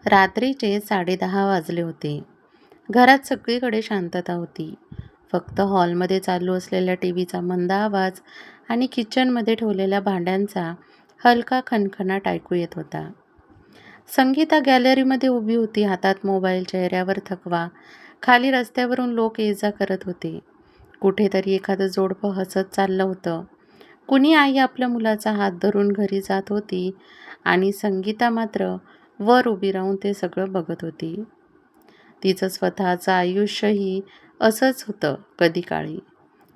रात्रीचे 10:30 वाजले होते. घरात सगळीकडे शांतता होती. फक्त हॉलमध्ये चालू असलेल्या टीव्हीचा मंद आवाज आणि किचनमध्ये ठेवलेल्या भांड्यांचा हलका खणखणाट ऐकू येत होता. संगीता गॅलरीमध्ये उभी होती, हातात मोबाईल, चेहऱ्यावर थकवा. खाली रस्त्यावरून लोक ये-जा करत होते. कुठेतरी एखादं जोडपं हसत चाललं होतं. कुणी आई आपल्या मुलाचा हात धरून घरी जात होती आणि संगीता मात्र वर उभी राहून ते सगळं बघत होती. तिचं स्वतःचं आयुष्यही असंच होतं कधी काळी.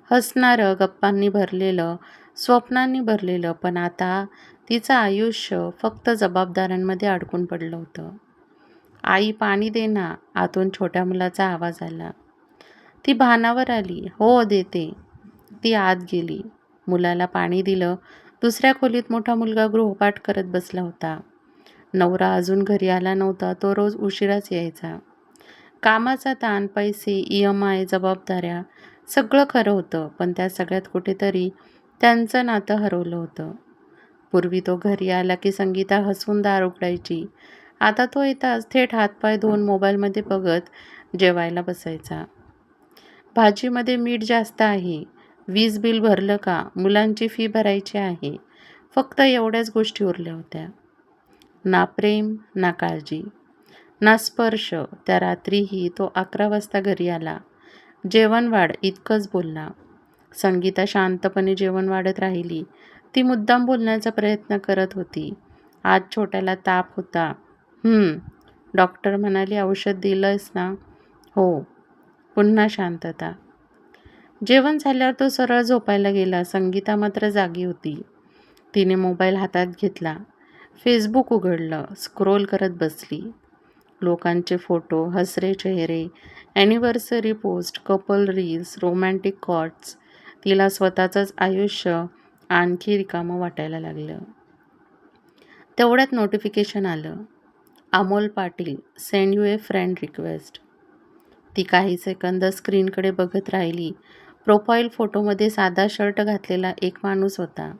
हसणारं, गप्पांनी भरलेलं, स्वप्नांनी भरलेलं. पण आता तिचं आयुष्य फक्त जबाबदाऱ्यांमध्ये अडकून पडलं होतं. आई पाणी दे ना, आतून छोट्या मुलाचा आवाज आला. ती भानावर आली. हो देते. ती आत गेली. मुलाला पाणी दिलं. दुसऱ्या खोलीत मोठा मुलगा गृहपाठ करत बसला होता. नवरा अजून घरी आला नव्हता. तो रोज उशिराच यायचा. कामाचा ताण, पैसे, EMI, जबाबदाऱ्या सगळं खरं होतं. पण त्या सगळ्यात कुठेतरी त्यांचं नातं हरवलं होतं. पूर्वी तो घरी आला की संगीता हसून दार उघडायची. आता तो येताच थेट हातपाय धुवून मोबाईलमध्ये बघत जेवायला बसायचा. भाजीमध्ये मीठ जास्त आहे. वीज बिल भरलं का? मुलांची फी भरायची आहे. फक्त एवढ्याच गोष्टी उरल्या होत्या. ना प्रेम, ना काळजी, ना स्पर्श. त्या रात्रीही तो 11 वाजता घरी आला. जेवण वाढ इतकंच बोलला. संगीता शांतपणे जेवण वाढत राहिली. ती मुद्दाम बोलण्याचा प्रयत्न करत होती. आज छोट्याला ताप होता. डॉक्टर म्हणाले औषध दिलंयस ना? हो. पुन्हा शांतता. जेवण झाल्यावर तो सरळ झोपायला गेला. संगीता मात्र जागी होती. तिने मोबाईल हातात घेतला. फेसबुक उघडलं. स्क्रोल करत बसली. लोकांचे फोटो, हसरे चेहरे, anniversary post, couple reels, romantic quotes. तिला स्वतःचंच आयुष्य आणखी रिकामं वाटायला लागलं. तेवढ्यात नोटिफिकेशन आलं. Amol Patil send U A friend request. ती काही सेकंद स्क्रीनकडे बघत राहिली. प्रोफाईल फोटोमध्ये साधा शर्ट घातलेला एक माणूस होता.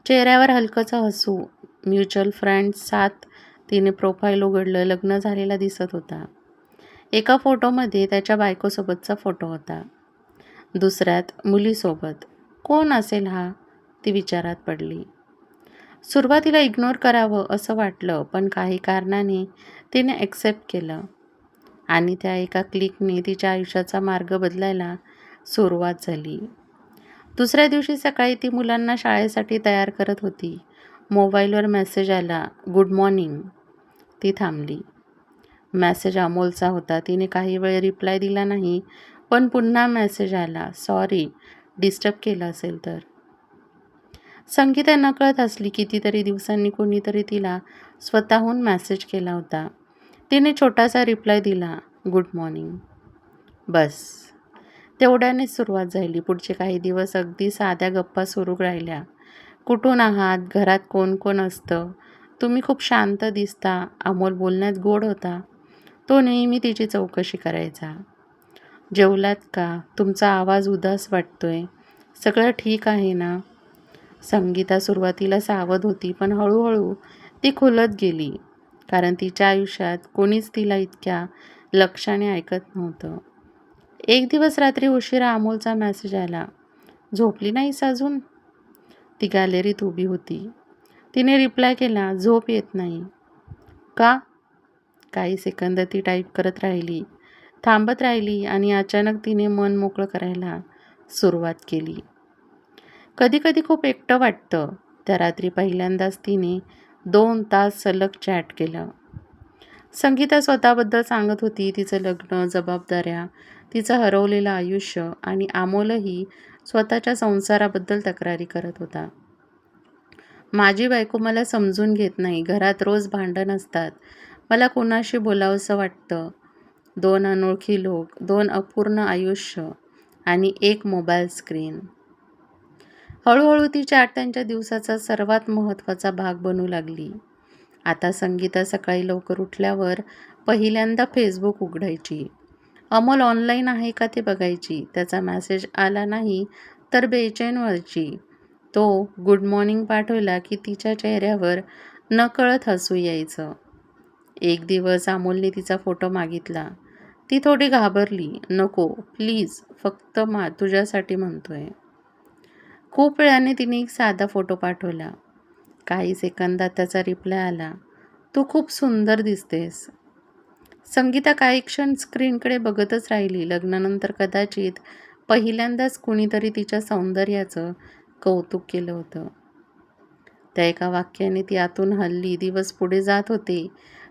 चेहऱ्यावर हलकंसं हसू. Mutual friends 7. तिने प्रोफाईल उघडलं. लग्न झालेला दिसत होता. एका फोटोमध्ये त्याच्या बायकोसोबतचा फोटो होता. दुसऱ्यात मुलीसोबत. कोण असेल हा? ती विचारात पडली. सुरुवातीला इग्नोर करावं असं वाटलं, पण काही कारणाने तिने ॲक्सेप्ट केलं आणि त्या एका क्लिकने तिच्या आयुष्याचा मार्ग बदलायला सुरुवात झाली. दुसऱ्या दिवशी सकाळी ती मुलांना शाळेसाठी तयार करत होती. मोबाईलवर मेसेज आला, गुड मॉर्निंग. ती थांबली. मेसेज अमोलचा होता. तिने काही वेळ रिप्लाय दिला नाही, पण पुन्हा मेसेज आला, सॉरी डिस्टर्ब केलं असेल तर. संगीता नकळत हसली. कितीतरी दिवसांनी कोणीतरी तिला स्वतःहून मेसेज केला होता. तिने छोटासा रिप्लाय दिला, गुड मॉर्निंग. बस. तेवढ्यानेच सुरुवात झाली. पुढचे काही दिवस अगदी साध्या गप्पा सुरू राहिल्या. कुठून आहात? घरात कोण कोण असतं? तुम्ही खूप शांत दिसता. अमोल बोलण्यात गोड होता. तो नेहमी तिची चौकशी करायचा. जेवलात का? तुमचा आवाज उदास वाटतोय. सगळं ठीक आहे ना? संगीता सुरुवातीला सावध होती, पण हळूहळू ती खुलत गेली. कारण तिच्या आयुष्यात कोणीच तिला इतक्या लक्षाने ऐकत नव्हतं. एक दिवस रात्री उशिरा अमोलचा मेसेज आला, झोपली नाहीस अजून? ती गॅलरीत उभी होती. तिने रिप्लाय केला, झोप येत नाही. का? काही सेकंद ती टाईप करत राहिली, थांबत राहिली आणि अचानक तिने मन मोकळं करायला सुरुवात केली. कधी कधी खूप एकटं वाटतं. त्या रात्री पहिल्यांदाच तिने 2 तास सलग चॅट केलं. संगीता स्वतःबद्दल सांगत होती. तिचं लग्न, जबाबदाऱ्या, तिचं हरवलेलं आयुष्य आणि अमोलही स्वतःच्या संसाराबद्दल तक्रारी करत होता. माझी बायको मला समजून घेत नाही. घरात रोज भांडण असतात. मला कुणाशी बोलावंसं वाटतं. 2 अनोळखी लोक, 2 अपूर्ण आयुष्य आणि 1 मोबाईल स्क्रीन. हळूहळू ती चॅट त्यांच्या दिवसाचा सर्वात महत्त्वाचा भाग बनू लागली. आता संगीता सकाळी लवकर उठल्यावर पहिल्यांदा फेसबुक उघडायची. अमोल ऑनलाईन आहे का ते बघायची. त्याचा मेसेज आला नाही तर बेचैन व्हायची. तो गुड मॉर्निंग पाठवला की तिच्या चेहऱ्यावर नकळत हसू यायचं. एक दिवस अमोलने तिचा फोटो मागितला. ती थोडी घाबरली. नको प्लीज, फक्त तुझ्यासाठी म्हणतोय. खूप वेळाने तिने एक साधा फोटो पाठवला. काही सेकंदात त्याचा रिप्लाय आला. तू खूप सुंदर दिसतेस. संगीता काही क्षण स्क्रीनकडे बघतच राहिली. लग्नानंतर कदाचित पहिल्यांदाच कुणीतरी तिच्या सौंदर्याचं कौतुक केलं होतं. त्या एका वाक्याने ती आतून हलली. दिवस पुढे जात होते.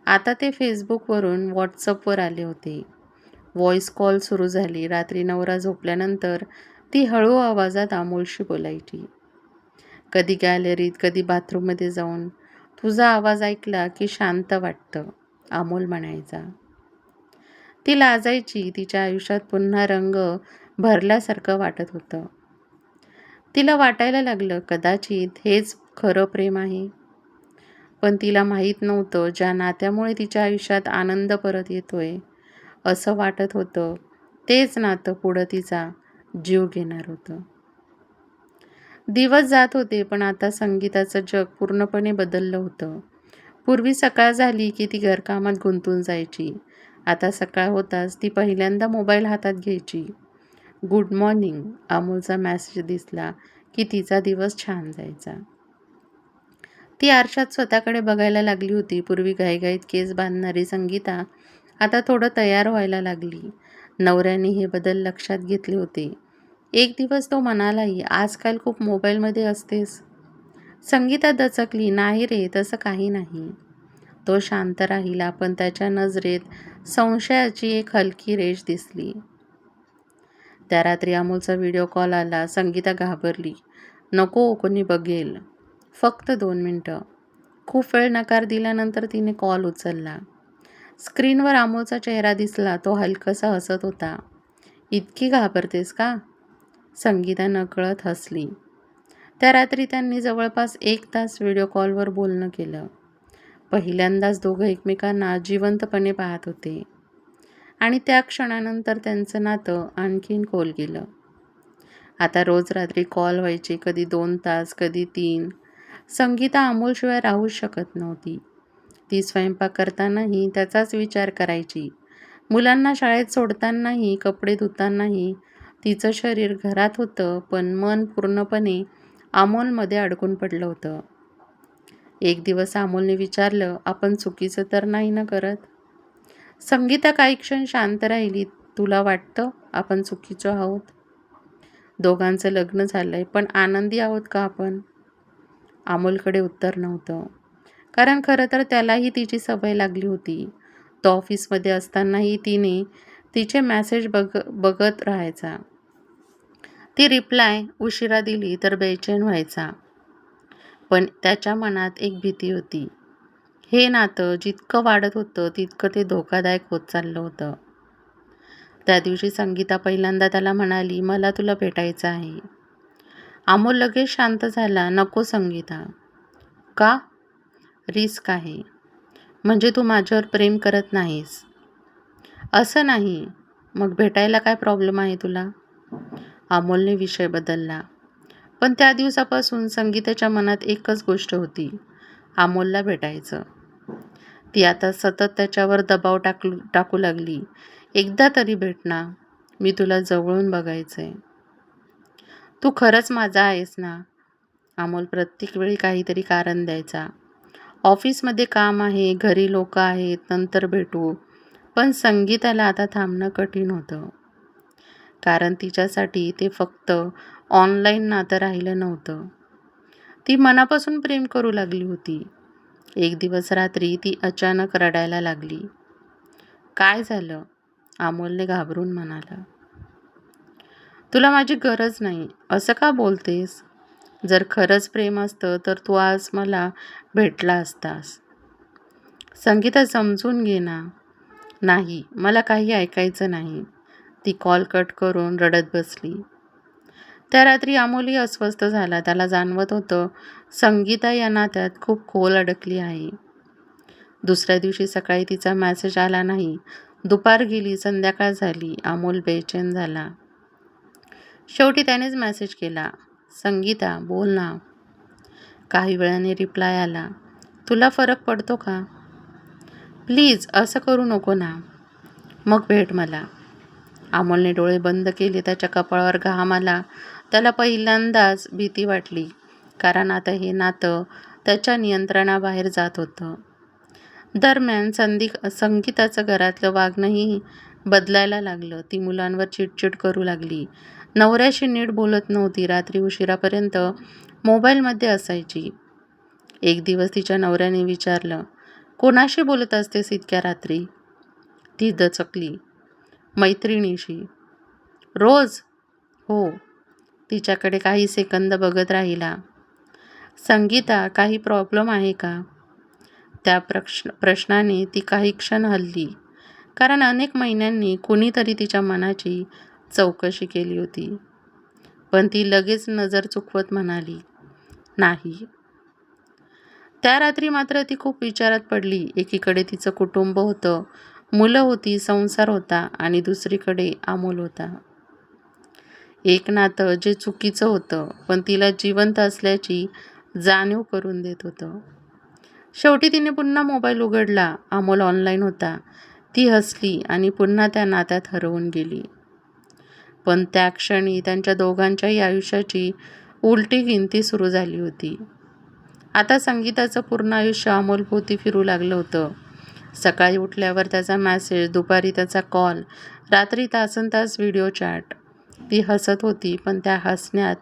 आता ते फेसबुकवरून व्हॉट्सअपवर आले होते. व्हॉइस कॉल सुरू झाली. रात्री नवरा झोपल्यानंतर ती हळू आवाजात अमोलशी बोलायची. कधी गॅलरीत, कधी बाथरूममध्ये जाऊन. तुझा आवाज ऐकला की शांत वाटतं, अमोल म्हणायचा. ती लाजायची. तिच्या आयुष्यात पुन्हा रंग भरल्यासारखं वाटत होतं. तिला वाटायला लागलं कदाचित हेच खरं प्रेम आहे. पण तिला माहीत नव्हतं ज्या नात्यामुळे तिच्या आयुष्यात आनंद परत येतोय असं वाटत होतं, तेच नातं पुढं तिचा जीव घेणार होतं. दिवस जात होते, पण आता संगीताचं जग पूर्णपणे बदललं होतं. पूर्वी सकाळ झाली की ती घरकामात गुंतून जायची. आता सकाळ होताच ती पहिल्यांदा मोबाईल हातात घ्यायची. गुड मॉर्निंग अमोलचा मेसेज दिसला की तिचा दिवस छान जायचा. ती आरशात स्वतःकडे बघायला लागली होती. पूर्वी घाईघाईत केस बांधणारी संगीता आता थोडं तयार व्हायला लागली. नवऱ्याने हे बदल लक्षात घेतले होते. एक दिवस तो म्हणालाही, आजकाल खूप मोबाईलमध्ये असतेस. संगीता दचकली. नाही रे, तसं काही नाही. तो शांत राहिला, पण त्याच्या नजरेत संशयाची एक हलकी रेष दिसली. त्या रात्री अमोलचा व्हिडिओ कॉल आला. संगीता घाबरली. नको, कोणी बघेल. फक्त 2 मिनिटं. खूप वेळ नकार दिल्यानंतर तिने कॉल उचलला. स्क्रीनवर अमोलचा चेहरा दिसला. तो हलकासा हसत होता. इतकी घाबरतेस का? संगीता नकळत हसली. त्या रात्री त्यांनी जवळपास 1 तास व्हिडिओ कॉलवर बोलणं केलं. पहिल्यांदाच दोघं एकमेकांना जिवंतपणे पाहत होते. आणि त्या क्षणानंतर त्यांचं नातं आणखीन खोल गेलं. आता रोज रात्री कॉल व्हायचे. कधी 2 तास, कधी 3. संगीता अमोलशिवाय राहूच शकत नव्हती. ती स्वयंपाक करतानाही त्याचाच विचार करायची. मुलांना शाळेत सोडतानाही, कपडे धुतानाही. तिचं शरीर घरात होतं, पण मन पूर्णपणे अमोलमध्ये अडकून पडलं होतं. एक दिवस अमोलने विचारलं, आपण चुकीचं तर नाही ना करत? संगीता काही क्षण शांत राहिली. तुला वाटतं आपण चुकीचं आहोत? दोघांचं लग्न झालंय, पण आनंदी आहोत का आपण? अमोलकडे उत्तर नव्हतं. कारण खरं तर त्यालाही तिची सवय लागली होती. तो ऑफिसमध्ये असतानाही तिने तिचे मेसेज बघत राहायचा. ती रिप्लाय उशिरा दिली तर बेचैन व्हायचा. पण त्याच्या मनात एक भीती होती. हे नातं जितकं वाढत होतं तितकं ते धोकादायक होत चाललं होतं. त्या दिवशी संगीता पहिल्यांदा त्याला म्हणाली, मला तुला भेटायचं आहे. अमोल लगेच शांत झाला. नको संगीता. का? रिस्क आहे. म्हणजे तू माझ्यावर प्रेम करत नाहीस? असं नाही. मग भेटायला काय प्रॉब्लेम आहे तुला? अमोलने विषय बदलला. पण त्या दिवसापासून संगीताच्या मनात एकच गोष्ट होती, अमोलला भेटायचं. ती आता सतत त्याच्यावर दबाव टाकू लागली. एकदा तरी भेट ना. मी तुला जवळून बघायचंय. तू खरंच माझा आहेस ना? अमोल प्रत्येक वेळी काहीतरी कारण द्यायचा. ऑफिसमध्ये काम आहे, घरी लोक आहेत, नंतर भेटू. पण संगीताला आता थांबणं कठीण होतं. कारण तिच्यासाठी ते फक्त ऑनलाईन नातं राहिलं नव्हतं. ती मनापासून प्रेम करू लागली होती. एक दिवस रात्री ती अचानक रडायला लागली. काय झालं? अमोलने घाबरून म्हणाला. तुला माझी गरज नाही. असं का बोलतेस? जर खरंच प्रेम असतं तर तू आज मला भेटला असतास. संगीता समजून घे ना. नाही, मला काही ऐकायचं नाही. ती कॉल कट करून रडत बसली. त्या रात्री अमोलही अस्वस्थ झाला. त्याला जाणवत होतं संगीता या नात्यात खूप खोल अडकली आहे. दुसऱ्या दिवशी सकाळी तिचा मेसेज आला नाही. दुपार गेली, संध्याकाळ झाली. अमोल बेचैन झाला. शेवटी त्यानेच मेसेज केला, संगीता बोल ना. काही वेळाने रिप्लाय आला, तुला फरक पडतो का? प्लीज असं करू नको ना. मग भेट मला. अमोलने डोळे बंद केले. त्याच्या कपाळावर घाम आला. त्याला पहिल्यांदाच भीती वाटली, कारण आता हे नातं त्याच्या नियंत्रणाबाहेर जात होतं. दरम्यान संगीताचं घरातलं वागणंही बदलायला लागलं. ती मुलांवर चिडचिड करू लागली. नवऱ्याशी नीट बोलत नव्हती. रात्री उशिरापर्यंत मोबाईलमध्ये असायची. एक दिवस तिच्या नवऱ्याने विचारलं, "कोणाशी बोलत असतेस इतक्या रात्री?" ती दचकली. "मैत्रिणीशी." "रोज?" "हो." तिच्याकडे काही सेकंद बघत राहिला. "संगीता, काही प्रॉब्लेम आहे का?" त्या प्रश्नाने ती काही क्षण हलली, कारण अनेक महिन्यांनी कुणीतरी तिच्या मनाची चौकशी केली होती. पण ती लगेच नजर चुकवत म्हणाली, "नाही." त्या रात्री मात्र ती खूप विचारात पडली. एकीकडे तिचं कुटुंब होतं, मुलं होती, संसार होता आणि दुसरीकडे अमोल होता. एक नातं जे चुकीचं होतं, पण तिला जिवंत असल्याची जाणीव करून देत होतं. शेवटी तिने पुन्हा मोबाईल उघडला. अमोल ऑनलाईन होता. ती हसली आणि पुन्हा त्या नात्यात हरवून गेली. पण त्या क्षणी त्यांच्या दोघांच्याही आयुष्याची उलटी गिनती सुरू झाली होती. आता संगीताचं पूर्ण आयुष्य अमोलभोवती फिरू लागलं होतं. सकाळी उठल्यावर त्याचा मेसेज, दुपारी त्याचा कॉल, रात्री तासनतास व्हिडिओ चॅट. ती हसत होती, पण त्या हसण्यात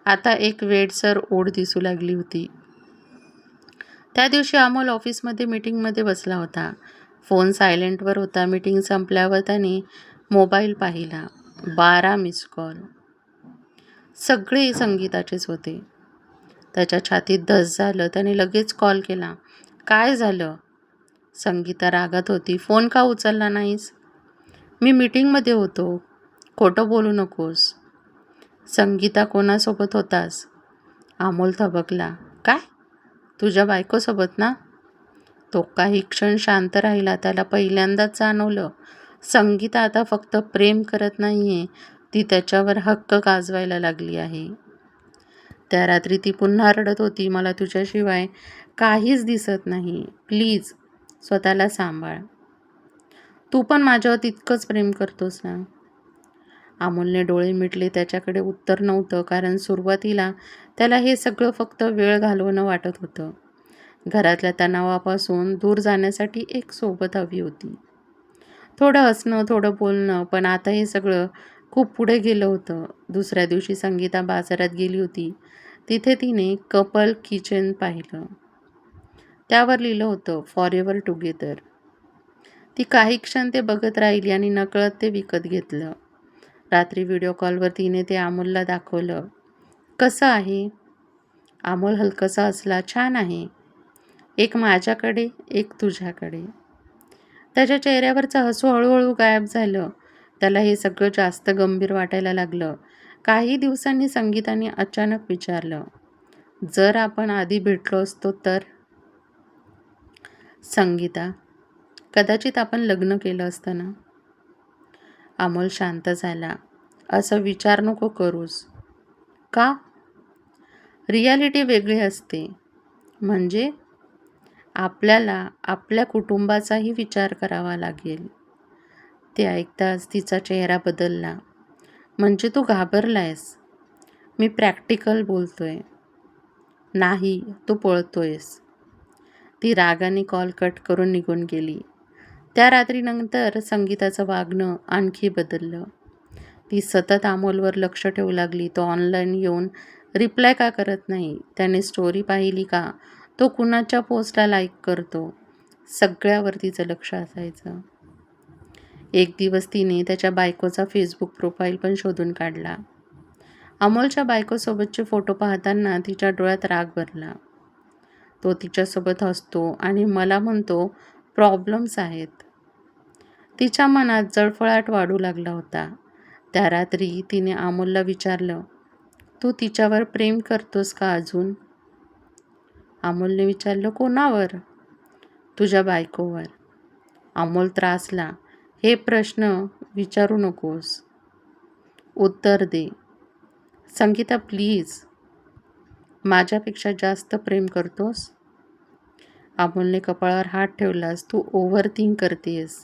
आता एक वेडसर ओढ दिसू लागली होती. त्या दिवशी अमोल ऑफिसमध्ये मीटिंगमध्ये बसला होता. फोन सायलेंटवर होता. मीटिंग संपल्यावर त्याने मोबाईल पाहिला. 12 मिस कॉल. सगळे संगीताचेच होते. त्याच्या छातीत धस झालं. त्याने लगेच कॉल केला. "काय झालं?" संगीता रागात होती. "फोन का उचलला नाहीस?" "मी मीटिंगमध्ये होतो." "खोटं बोलू नकोस." "संगीता, कोणासोबत होतास?" अमोल थबकला. "काय? तुझ्या बायकोसोबत ना?" तो काही क्षण शांत राहिला. त्याला पहिल्यांदाच जाणवलं, संगीता आता फक्त प्रेम करत नाहीये, ती त्याच्यावर हक्क गाजवायला लागली आहे. त्या रात्री ती पुन्हा रडत होती, "मला तुझ्याशिवाय काहीच दिसत नाही. प्लीज स्वतःला सांभाळ. तू पण माझ्यावर तितकंच प्रेम करतोस ना?" अमोलने डोळे मिटले. त्याच्याकडे उत्तर नव्हतं, कारण सुरुवातीला त्याला हे सगळं फक्त वेळ घालवणं वाटत होतं. घरातल्या तणावापासून दूर जाण्यासाठी एक सोबत हवी होती. थोडं हसणं, थोडं बोलणं. पण आता हे सगळं खूप पुढे गेलं होतं. दुसऱ्या दिवशी संगीता बाजारात गेली होती. तिथे तिने कपल किचन पाहिलं. त्यावर लिहिलं होतं, "फॉरएव्हर टुगेदर." ती काही क्षण ते बघत राहिली आणि नकळत ते विकत घेतलं. रात्री व्हिडिओ कॉलवर तिने ते अमोलला दाखवलं. "कसं आहे?" अमोल हलकसा हसला. "छान आहे. एक माझ्याकडे, एक तुझ्याकडे." त्याच्या चेहऱ्यावरचं हसू हळूहळू गायब झालं. त्याला हे सगळं जास्त गंभीर वाटायला लागलं. काही दिवसांनी संगीताने अचानक विचारलं, "जर आपण आधी भेटलो असतो तर?" "संगीता, कदाचित आपण लग्न केलं असतं ना?" अमोल शांत झाला. "असं विचार नको करूस." "का?" "रियालिटी वेगळी असते." "म्हणजे?" "आपल्याला आपल्या कुटुंबाचाही विचार करावा लागेल." ते ऐकताच तिचा चेहरा बदलला. "म्हणजे तू घाबरलायस?" "मी प्रॅक्टिकल बोलतोय." "नाही, तू पळतोयस." ती रागाने कॉल कट करून निघून गेली. त्या रात्रीनंतर संगीताचं वागणं आणखी बदललं. ती सतत अमोलवर लक्ष ठेवू लागली. तो ऑनलाईन येऊन रिप्लाय का करत नाही? त्याने स्टोरी पाहिली का? तो कुणाच्या पोस्टला लाईक करतो? सगळ्यावर तिचं लक्ष असायचं. एक दिवस तिने त्याच्या बायकोचा फेसबुक प्रोफाईल पण शोधून काढला. अमोलच्या बायकोसोबतचे फोटो पाहताना तिच्या डोळ्यात राग भरला. तो तिच्यासोबत हसतो आणि मला म्हणतो, "प्रॉब्लेम्स आहेत." तिच्या मनात जळफळाट वाढू लागला होता. त्या रात्री तिने अमोलला विचारलं, "तू तिच्यावर प्रेम करतोस का अजून?" अमोलने विचारलं, "कोणावर?" "तुझ्या बायकोवर." अमोल त्रासला. "हे प्रश्न विचारू नकोस. उत्तर दे." "संगीता, प्लीज. माझ्यापेक्षा जास्त प्रेम करतोस?" अमोलने कपाळावर हात ठेवलास. तू ओव्हर थिंक करतेस.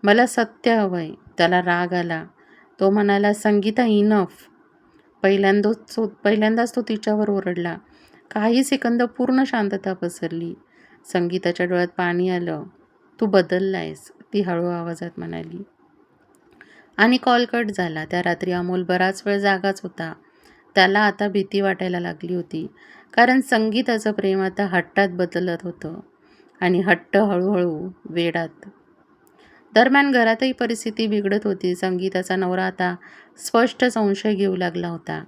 मला सत्य हवंय. त्याला राग आला. तो म्हणाला, संगीता इनफ. पहिल्यांदाच तो तिच्यावर ओरडला. काही सेकंद पूर्ण शांतता पसरली. संगीताच्या डोळ्यात पाणी आलं. तू बदललायस, ती हळू आवाजात म्हणाली. आणि कॉल कट झाला. त्या रात्री अमोल बराच वेळ जागाच होता. त्याला आता भीती वाटायला लागली होती. कारण संगीताचं प्रेम आता हट्टात बदलत होतं. आणि हट्ट हळूहळू वेडात. दरम्यान घरातही परिस्थिती बिघडत होती. संगीताचा नवरा आता स्पष्ट संशय घेऊ लागला होता.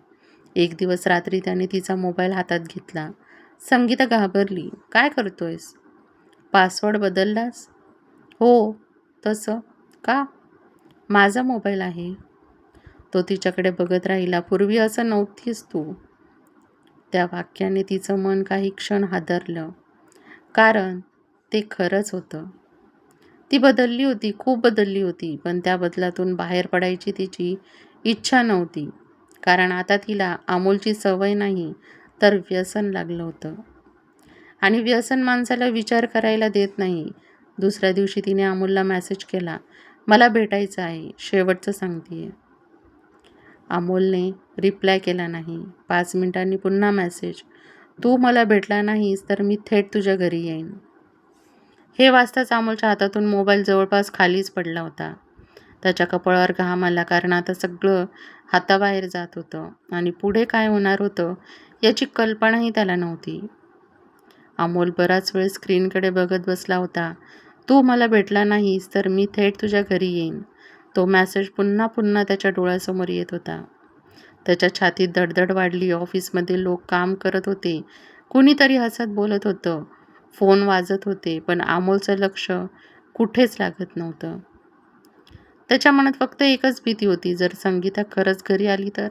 एक दिवस रात्री त्याने तिचा मोबाईल हातात घेतला. संगीता घाबरली. काय करतोयस? पासवर्ड बदललास? हो. तसं का? माझा मोबाईल आहे. तो तिच्याकडे बघत राहिला. पूर्वी असं नव्हतीस तू. त्या वाक्याने तिचं मन काही क्षण हादरलं. कारण ते खरंच होतं. ती बदलली होती, खूप बदलली होती. पण त्या बदलातून बाहेर पडायची तिची इच्छा नव्हती. कारण आता तिला अमोलची सवय नाही, तर व्यसन लागलं होतं. आणि व्यसन माणसाला विचार करायला देत नाही. दुसऱ्या दिवशी तिने अमोलला मेसेज केला. मला भेटायचं आहे. शेवटचं सांगतेय. अमोलने रिप्लाय केला नाही. 5 मिनिटांनी पुन्हा मेसेज. तू मला भेटला नाहीस तर मी थेट तुझ्या घरी येईन. हे वाचताच अमोलच्या हातातून मोबाईल जवळपास खालीच पडला होता. त्याच्या कपाळावर घाम आला. कारण आता सगळं हाताबाहेर जात होतं. आणि पुढे काय होणार होतं याची कल्पनाही त्याला नव्हती. अमोल बराच वेळ स्क्रीनकडे बघत बसला होता. तू मला भेटला नाहीस तर मी थेट तुझ्या घरी येईन. तो मेसेज पुन्हा पुन्हा त्याच्या डोळ्यासमोर येत होता. त्याच्या छातीत धडधड वाढली. ऑफिसमध्ये लोक काम करत होते. कुणीतरी हसत बोलत होतं. फोन वाजत होते. पण अमोलचं लक्ष कुठेच लागत नव्हतं. त्याच्या मनात फक्त एकच भीती होती. जर संगीता खरंच घरी आली तर?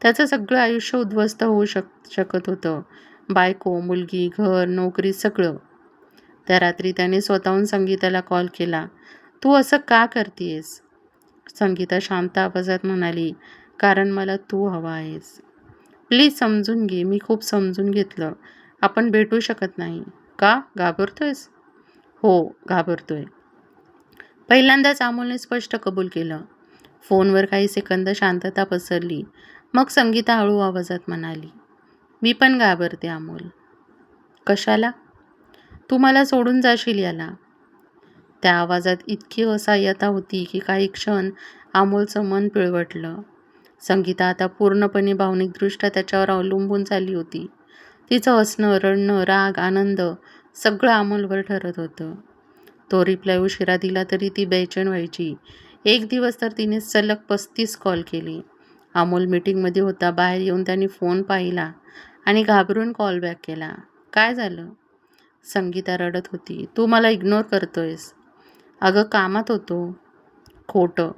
त्याचं सगळं आयुष्य उद्ध्वस्त होऊ शकत होतं. बायको, मुलगी, घर, नोकरी सगळं. त्या रात्री त्याने स्वतःहून संगीताला कॉल केला. तू असं का करतेयस? संगीता शांत आवाजात म्हणाली, कारण मला तू हवा आहेस. प्लीज समजून घे. मी खूप समजून घेतलं. आपण भेटू शकत नाही. का? घाबरतोयस? हो, घाबरतोय. पहिल्यांदाच अमोलने स्पष्ट कबूल केलं. फोनवर काही सेकंद शांतता पसरली. मग संगीता हळू आवाजात म्हणाली, मी पण घाबरते अमोल. कशाला? तू मला सोडून जाशील याला. त्या आवाजात इतकी असहाय्यता होती की काही क्षण अमोलचं मन पिळवटलं. संगीता आता पूर्णपणे भावनिकदृष्ट्या त्याच्यावर अवलंबून झाली होती. तिचं हसणं, रडणं, राग, आनंद सगळं अमोलवर ठरत होतं. तो रिप्लाय उशिरा दिला तरी ती बेचैन व्हायची. एक दिवस तर तिने सलग 35 कॉल केले. अमोल मीटिंगमध्ये होता. बाहेर येऊन त्याने फोन पाहिला आणि घाबरून कॉल बॅक केला. काय झालं? संगीता रडत होती. तू मला इग्नोर करतोयस. अगं कामात होतो. खोटं.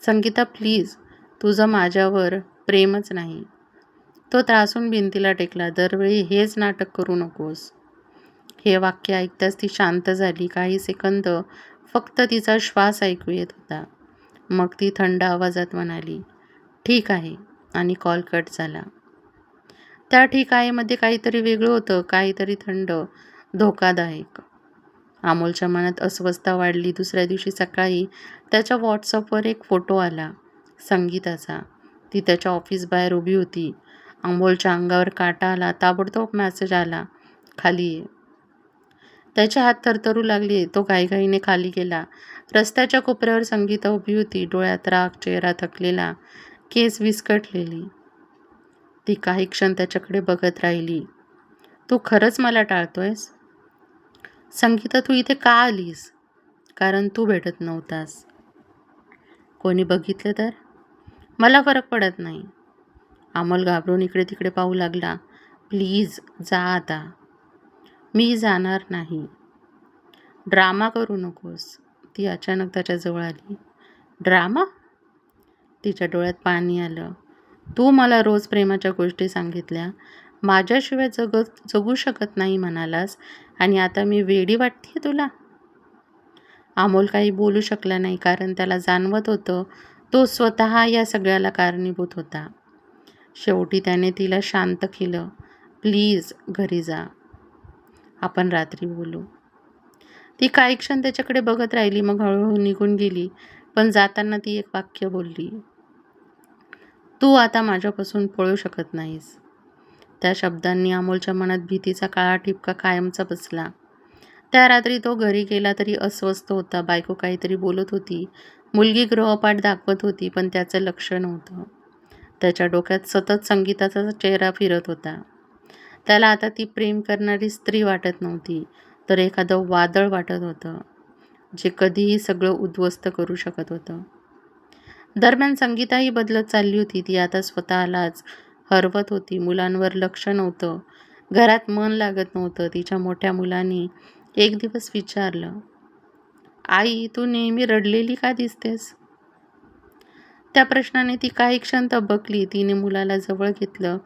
संगीता प्लीज. तुझं माझ्यावर प्रेमच नाही. तो त्रासून भिंतीला टेकला. दरवेळी हेच नाटक करू नकोस. हे वाक्य ऐकताच ती शांत झाली. काही सेकंद फक्त तिचा श्वास ऐकू येत होता. मग ती थंड आवाजात म्हणाली, ठीक आहे. आणि कॉल कट झाला. त्या ठीक आहेमध्ये काहीतरी वेगळं होतं. काहीतरी थंड, धोकादायक. अमोलच्या मनात अस्वस्थता वाढली. दुसऱ्या दिवशी सकाळी त्याच्या व्हॉट्सअपवर एक फोटो आला. संगीताचा. ती त्याच्या ऑफिस बाहेर उभी होती. अमोलच्या अंगावर काटा आला. ताबडतोब मेसेज आला, खाली ये. त्याचे हात थरथरू लागले. तो घाईघाईने खाली गेला. रस्त्याच्या कोपऱ्यावर संगीता उभी होती. डोळ्यात राग, चेहरा थकलेला, केस विस्कटलेली. ती काही क्षण त्याच्याकडे बघत राहिली. तू खरंच मला टाळतोयस? संगीता, तू इथे का आलीस? कारण तू भेटत नव्हतास. कोणी बघितलं तर? मला फरक पडत नाही. अमोल घाबरून इकडे तिकडे पाहू लागला. प्लीज जा आता. मी जाणार नाही. ड्रामा करू नकोस. ती अचानक त्याच्याजवळ आली. ड्रामा? तिच्या डोळ्यात पाणी आलं. तू मला रोज प्रेमाच्या गोष्टी सांगितल्या. माझ्याशिवाय जगू शकत नाही म्हणालास आणि आता मी वेडी वाटते तुला? अमोल काही बोलू शकला नाही. कारण त्याला जाणवत होतं तो स्वतः या सगळ्याला कारणीभूत होता. शेवटी त्याने तिला शांत केलं. प्लीज घरी जा. आपण रात्री बोलू. ती काही क्षण त्याच्याकडे बघत राहिली, मग हळूहळू निघून गेली. पण जाताना ती एक वाक्य बोलली, तू आता माझ्यापासून पळू शकत नाहीस. त्या शब्दांनी अमोलच्या मनात भीतीचा काळा ठिपका कायमचा बसला. त्या रात्री तो घरी गेला तरी अस्वस्थ होता. बायको काहीतरी बोलत होती. मुलगी गृहपाठ दाखवत होती, पण त्याचं लक्ष नव्हतं. त्याच्या डोक्यात सतत संगीताचा चेहरा फिरत होता. त्याला आता ती प्रेम करणारी स्त्री वाटत नव्हती, तर एखादं वादळ वाटत होतं, जे कधीही सगळं उद्ध्वस्त करू शकत होतं. दरम्यान संगीताही बदलत चालली होती. ती आता स्वतःलाच हरवत होती. मुलांवर लक्ष नव्हतं. घरात मन लागत नव्हतं. तिच्या मोठ्या मुलाने एक दिवस विचारलं, आई, तू नेहमी रडलेली का दिसतेस? त्या प्रश्नाने ती काही क्षण तबकली. तिने मुलाला जवळ घेतलं,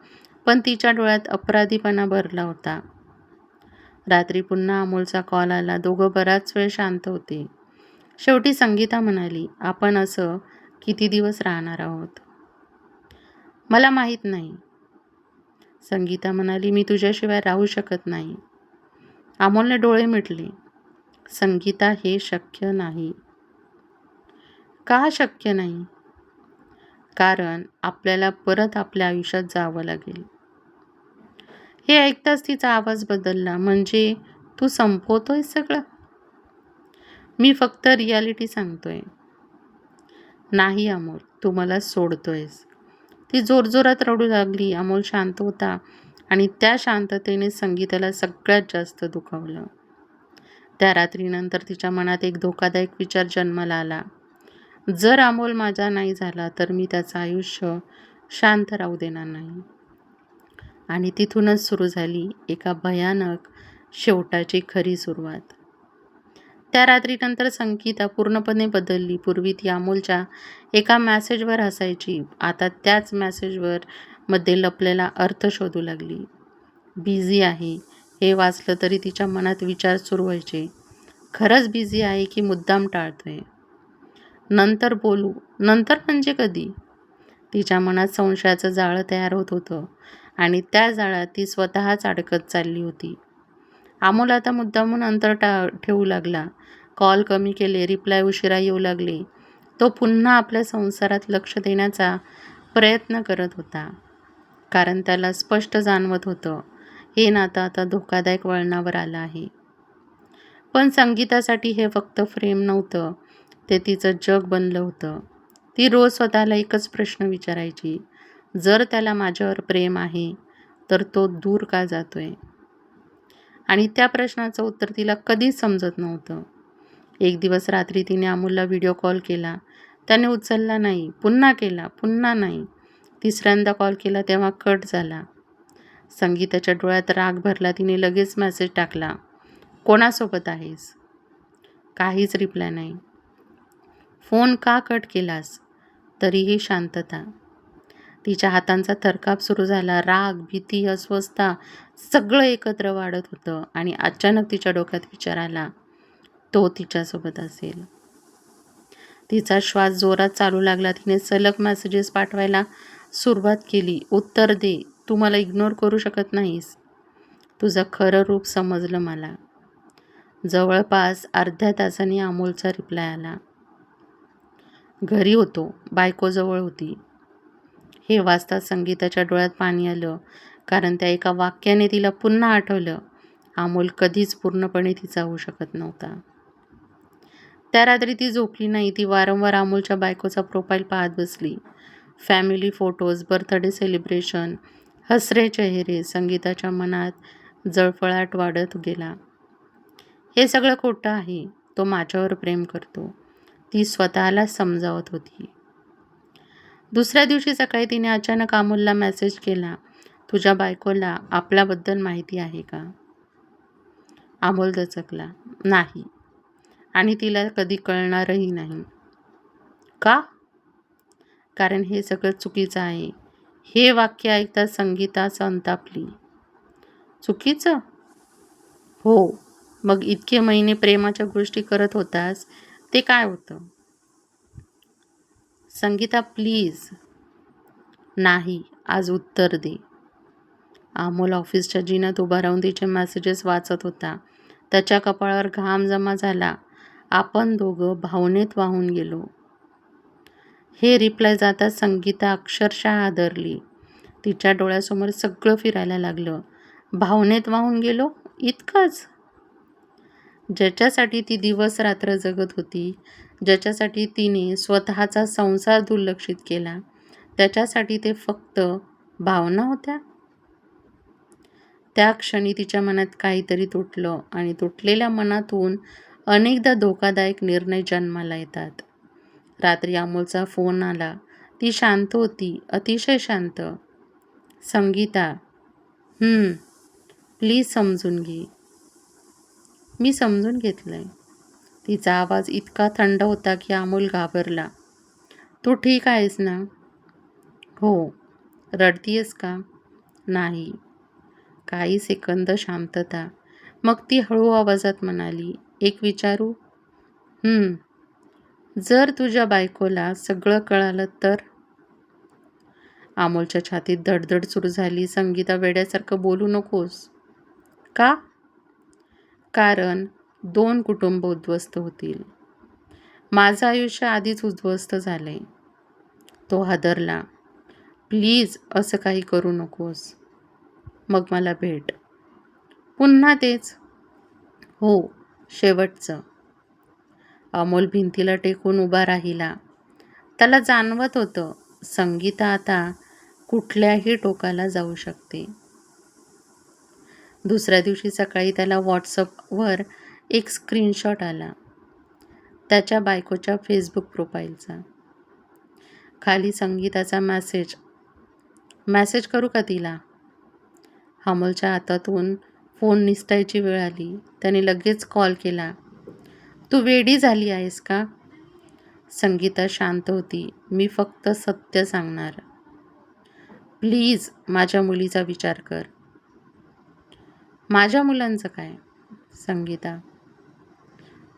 पण तिच्या डोळ्यात अपराधीपणा भरला होता. रात्री पुन्हा अमोलचा कॉल आला. दोघं बराच वेळ शांत होते. शेवटी संगीता म्हणाली, आपण असं किती दिवस राहणार आहोत? मला माहीत नाही. संगीता म्हणाली, मी तुझ्याशिवाय राहू शकत नाही. अमोलने डोळे मिटले. संगीता, हे शक्य नाही. का शक्य नाही? कारण आपल्याला परत आपल्या आयुष्यात जावं लागेल. हे ऐकताच तिचा आवाज बदलला. म्हणजे तू संपवतोयस सगळं? मी फक्त रियालिटी सांगतोय. नाही अमोल, तू मला सोडतोयस. ती जोरजोरात रडू लागली. अमोल शांत होता आणि त्या शांततेने संगीताला सगळ्यात जास्त दुखावलं. त्या रात्रीनंतर तिच्या मनात एक धोकादायक विचार जन्माला आला. जर अमोल माझा नाही झाला तर मी त्याचं आयुष्य शांत राहू देणार नाही. आणि तिथूनच सुरू झाली एका भयानक शेवटाची खरी सुरुवात. त्या रात्रीनंतर संगीता पूर्णपणे बदलली. पूर्वी ती अमोलच्या एका मेसेजवर हसायची. आता त्याच मेसेजवर मध्ये लपलेला अर्थ शोधू लागली. बिझी आहे हे वाचलं तरी तिच्या मनात विचार सुरू व्हायचे. खरंच बिझी आहे की मुद्दाम टाळतोय? नंतर बोलू. नंतर म्हणजे कधी? तिच्या मनात संशयाचं जाळं तयार होत होतं आणि त्या जाळ्यात ती स्वतःच अडकत चालली होती. अमोल आता मुद्दामून अंतर ठेवू लागला. कॉल कमी केले, रिप्लाय उशिरा येऊ लागले. तो पुन्हा आपल्या संसारात लक्ष देण्याचा प्रयत्न करत होता. कारण त्याला स्पष्ट जाणवत होतं, हे नातं आता धोकादायक वळणावर आलं आहे. पण संगीतासाठी हे फक्त प्रेम नव्हतं, ते तिचं जग बनलं होतं. ती रोज स्वतःला एकच प्रश्न विचारायची, जर त्याला माझ्यावर प्रेम आहे, तर तो दूर का जातोय? आणि त्या प्रश्नाचं उत्तर तिला कधीच समजत नव्हतं. एक दिवस रात्री तिने अमोलला व्हिडिओ कॉल केला. त्याने उचलला नाही. पुन्हा केला, पुन्हा नाही. तिसऱ्यांदा कॉल केला तेव्हा कट झाला. संगीताच्या डोळ्यात राग भरला. तिने लगेच मेसेज टाकला, कोणासोबत आहेस? काहीच रिप्लाय नाही. फोन का कट केलास? तरीही शांतता. तिच्या हातांचा थरकाप सुरू झाला. राग, भीती, अस्वस्थता सगळं एकत्र वाढत होतं आणि अचानक तिच्या डोक्यात विचार आला, तो तिच्यासोबत असेल. तिचा श्वास जोरात चालू लागला. तिने सलग मेसेजेस पाठवायला सुरुवात केली. उत्तर दे. तू मला इग्नोर करू शकत नाहीस. तुझं खरं रूप समजलं मला. जवळपास अर्ध्या तासाने अमोलचा रिप्लाय आला. घरी होतो. बायकोजवळ होती. हे वाचताच संगीताच्या डोळ्यात पाणी आलं. कारण त्या एका वाक्याने तिला पुन्हा आठवलं, अमोल कधीच पूर्णपणे तिचा होऊ शकत नव्हता. त्या रात्री ती झोपली नाही. ती वारंवार अमोलच्या बायकोचा प्रोफाईल पाहत बसली. फॅमिली फोटोज, बर्थडे सेलिब्रेशन, हसरे चेहरे. संगीताच्या मनात जळफळाट वाढत गेला. हे सगळं खोटं आहे. तो माझ्यावर प्रेम करतो. ती स्वतःला समजावत होती. दुसऱ्या दिवशी सकाळी तिने अचानक अमोलला मेसेज केला, तुझ्या बायकोला आपल्याबद्दल माहिती आहे का? अमोल दचकला. नाही. आणि तिला कधी कळणारही नाही. का? कारण हे सगळं चुकीचं आहे. हे वाक्य ऐकताच संगीता संतापली. चुकीचं? हो. मग इतके महिने प्रेमाच्या गोष्टी करत होतास, ते काय होतं? संगीता प्लीज. नाही, आज उत्तर दे. अमोल ऑफिसच्या जिन्यात उभा राहून तिचे मेसेजेस वाचत होता. त्याच्या कपाळावर घाम जमा झाला. आपण दोघं भावनेत वाहून गेलो. हे रिप्लाय जाताच संगीता अक्षरशः हादरली. तिच्या डोळ्यासमोर सगळं फिरायला लागलं. भावनेत वाहून गेलो इतकंच? ज्याच्यासाठी ती दिवस रात्र जगत होती, ज्याच्यासाठी तिने स्वतःचा संसार दुर्लक्षित केला, त्याच्यासाठी ते फक्त भावना होत्या? त्या क्षणी तिच्या मनात काहीतरी तुटलं आणि तुटलेल्या मनातून अनेकदा धोकादायक निर्णय जन्माला येतात. रात्री अमोलचा फोन आला. ती शांत होती, अतिशय शांत. संगीता, प्लीज समजून घे. मी समजून घेतलंय. तिचा आवाज इतका थंड होता की अमोल घाबरला. तू ठीक आहेस ना? हो. रडतीयस का? नाही. काही सेकंद शांतता. मग ती हळू आवाजात म्हणाली, एक विचारू? जर तुझ्या बायकोला सगळं कळालं तर? अमोलच्या छातीत धडधड सुरू झाली. संगीता, वेड्यासारखं बोलू नकोस. का? कारण 2 कुटुंब उद्ध्वस्त होतील. माझं आयुष्य आधीच उद्ध्वस्त झालंय. तो हादरला. प्लीज असं काही करू नकोस. मग मला भेट. पुन्हा तेच? हो, शेवटचं. अमोल भिंतीला टेकून उभा राहिला. त्याला जाणवत होतं, संगीता आता कुठल्याही टोकाला जाऊ शकते. दुसऱ्या दिवशी सकाळी त्याला व्हॉट्सअपवर एक स्क्रीनशॉट आला. त्याच्या बायकोच्या फेसबुक प्रोफाईलचा. खाली संगीताचा मेसेज करू का तिला? अमोलच्या हातातून फोन निसटायची वेळ आली. त्याने लगेच कॉल केला. तू वेडी झाली आहेस का? संगीता शांत होती. मी फक्त सत्य सांगणार. प्लीज माझ्या मुलीचा विचार कर. माझ्या मुलांचं काय? संगीता,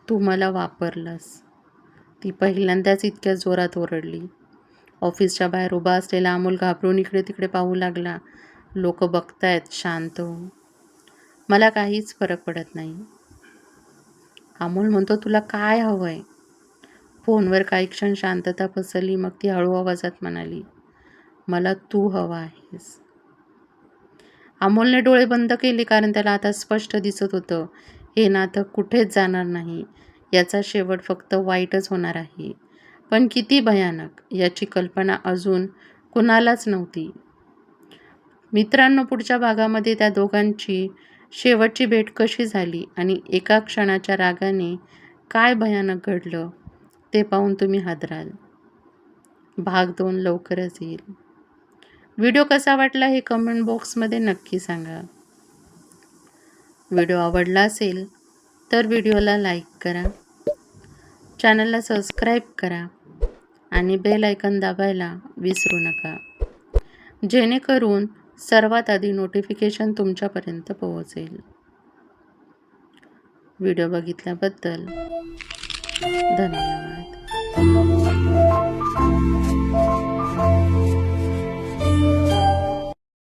तू मला वापरलंस. ती पहिल्यांदाच इतक्या जोरात ओरडली. ऑफिसच्या बाहेर उभा असलेला अमोल घाबरून इकडे तिकडे पाहू लागला. लोक बघतायत, शांत हो. मला काहीच फरक पडत नाही. अमोल म्हणतो, तुला काय हवंय? फोनवर काही क्षण शांतता पसरली. मग ती हळू आवाजात म्हणाली, मला तू हवा आहेस. अमोलने डोळे बंद केले, कारण त्याला आता स्पष्ट दिसत होतं, हे नातं कुठेच जाणार नाही. याचा शेवट फक्त वाईटच होणार आहे. पण किती भयानक याची कल्पना अजून कुणालाच नव्हती. मित्रांनो, पुढच्या भागामध्ये त्या दोघांची शेवटची भेट कशी झाली आणि एका क्षणाच्या रागाने काय भयानक घडलं ते पाहून तुम्ही हादराल. भाग 2 लवकरच येईल. व्हिडिओ कसा वाटला हे कमेंट बॉक्समध्ये नक्की सांगा. व्हिडिओ आवडला असेल तर व्हिडिओला लाईक करा, चॅनलला सबस्क्राईब करा आणि बेल आयकॉन दाबायला विसरू नका, जेणेकरून सर्वात आधी नोटिफिकेशन तुमच्यापर्यंत पोहोचेल. व्हिडिओ बघितल्याबद्दल धन्यवाद.